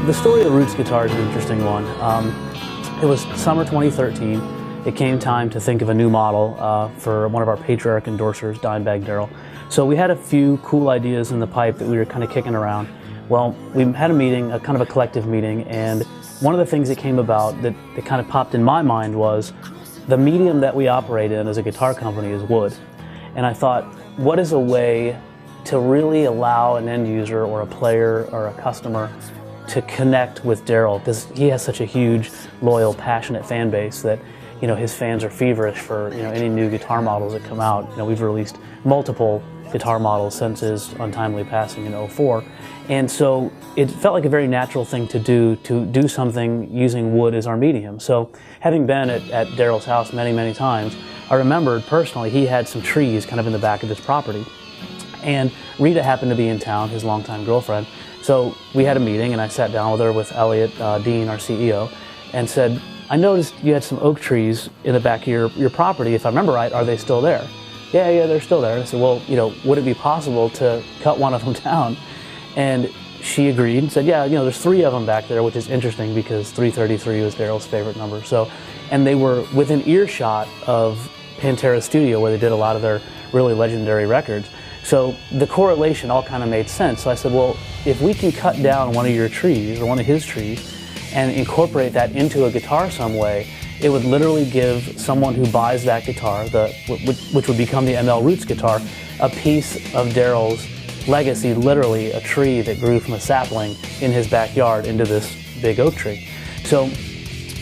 the story of the Roots guitar is an interesting one. It was summer 2013. It came time to think of a new model for one of our patriarch endorsers, Dimebag Darrell. So we had a few cool ideas in the pipe that we were kind of kicking around. Well, we had a meeting, a kind of a collective meeting, and one of the things that came about that kind of popped in my mind was the medium that we operate in as a guitar company is wood. And I thought, what is a way to really allow an end user or a player or a customer to connect with Darrell, because he has such a huge, loyal, passionate fan base that, you know, his fans are feverish for, you know, any new guitar models that come out. You know, we've released multiple guitar models since his untimely passing in '04, and so it felt like a very natural thing to do something using wood as our medium. So having been at Darrell's house many times, I remembered personally he had some trees kind of in the back of his property, and Rita happened to be in town, his longtime girlfriend. So we had a meeting, and I sat down with her, with Elliot Dean, our CEO, and said, I noticed you had some oak trees in the back of your property. If I remember right, are they still there? Yeah, they're still there. I said, well, you know, would it be possible to cut one of them down? And she agreed and said, yeah, you know, there's 3 of them back there, which is interesting because 333 was Darrell's favorite number. So, and they were within earshot of Pantera's studio where they did a lot of their really legendary records. So the correlation all kind of made sense. So I said, well, if we can cut down one of your trees or one of his trees and incorporate that into a guitar some way, it would literally give someone who buys that guitar, which would become the ML Roots guitar, a piece of Darrell's legacy, literally a tree that grew from a sapling in his backyard into this big oak tree. So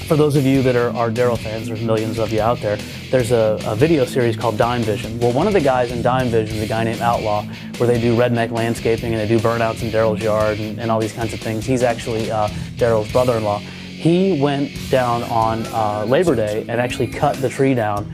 for those of you that are Darrell fans, there's millions of you out there, there's a video series called Dime Vision. Well, one of the guys in Dime Vision is a guy named Outlaw, where they do redneck landscaping and they do burnouts in Darrell's yard and all these kinds of things. He's actually Darrell's brother-in-law. He went down on Labor Day and actually cut the tree down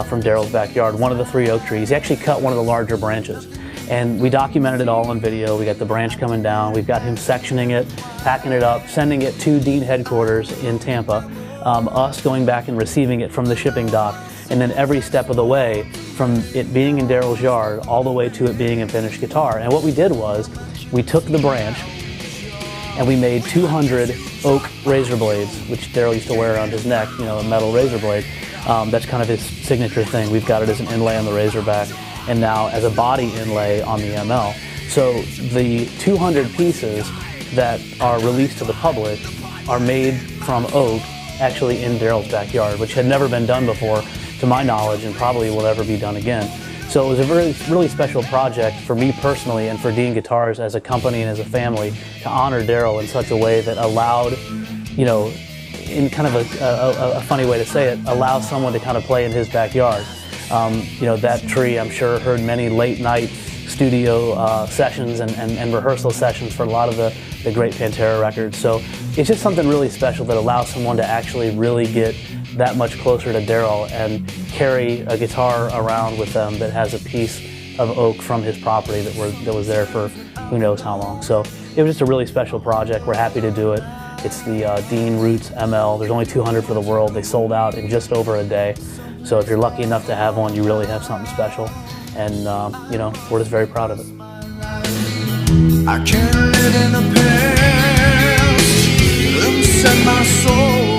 from Darrell's backyard, one of the 3 oak trees. He actually cut one of the larger branches. And we documented it all on video. We got the branch coming down. We've got him sectioning it, packing it up, sending it to Dean headquarters in Tampa, us going back and receiving it from the shipping dock, and then every step of the way from it being in Darrell's yard all the way to it being a finished guitar. And what we did was we took the branch and we made 200 oak razor blades, which Darrell used to wear around his neck, you know, a metal razor blade. That's kind of his signature thing. We've got it as an inlay on the Razorback, and now as a body inlay on the ML. So the 200 pieces that are released to the public are made from oak, actually in Darrell's backyard, which had never been done before, to my knowledge, and probably will never be done again. So it was a really special project for me personally and for Dean Guitars as a company and as a family to honor Darrell in such a way that allowed, you know, in kind of a funny way to say it, allows someone to kind of play in his backyard. You know, that tree, I'm sure, heard many late night studio sessions and rehearsal sessions for a lot of the great Pantera records. So it's just something really special that allows someone to actually really get that much closer to Darrell and carry a guitar around with them that has a piece of oak from his property that was there for who knows how long. So it was just a really special project. We're happy to do it. It's the Dean Roots ML. There's only 200 for the world. They sold out in just over a day. So if you're lucky enough to have one, you really have something special. And, you know, we're just very proud of it. I can't live in the past, upset my soul.